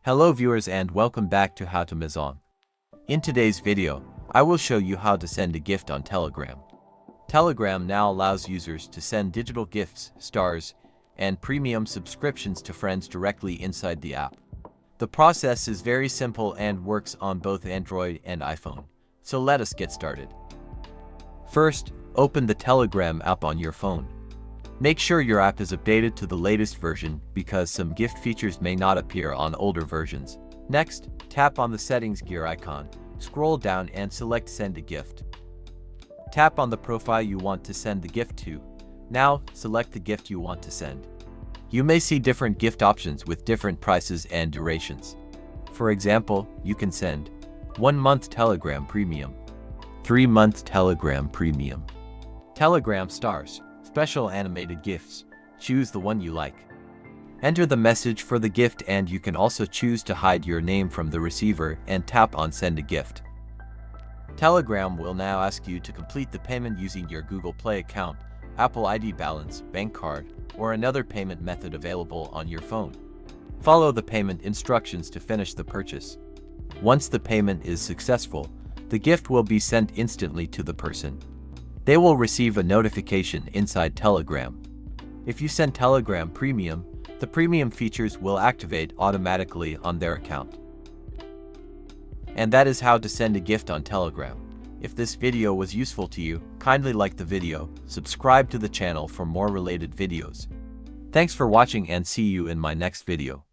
Hello viewers and welcome back to How to Amazon. In today's video, I will show you how to send a gift on Telegram. Telegram now allows users to send digital gifts, stars, and premium subscriptions to friends directly inside the app. The process is very simple and works on both Android and iPhone. So let us get started. First, open the Telegram app on your phone. Make sure your app is updated to the latest version because some gift features may not appear on older versions. Next, tap on the settings gear icon, scroll down and select Send a Gift. Tap on the profile you want to send the gift to. Now, select the gift you want to send. You may see different gift options with different prices and durations. For example, you can send 1-month Telegram Premium, 3-month Telegram Premium, Telegram Stars, special animated gifts. Choose the one you like. Enter the message for the gift and you can also choose to hide your name from the receiver and tap on Send a Gift. Telegram will now ask you to complete the payment using your Google Play account, Apple ID balance, bank card, or another payment method available on your phone. Follow the payment instructions to finish the purchase. Once the payment is successful, the gift will be sent instantly to the person. They will receive a notification inside Telegram. If you send Telegram Premium, the premium features will activate automatically on their account. And that is how to send a gift on Telegram. If this video was useful to you, kindly like the video, subscribe to the channel for more related videos. Thanks for watching and see you in my next video.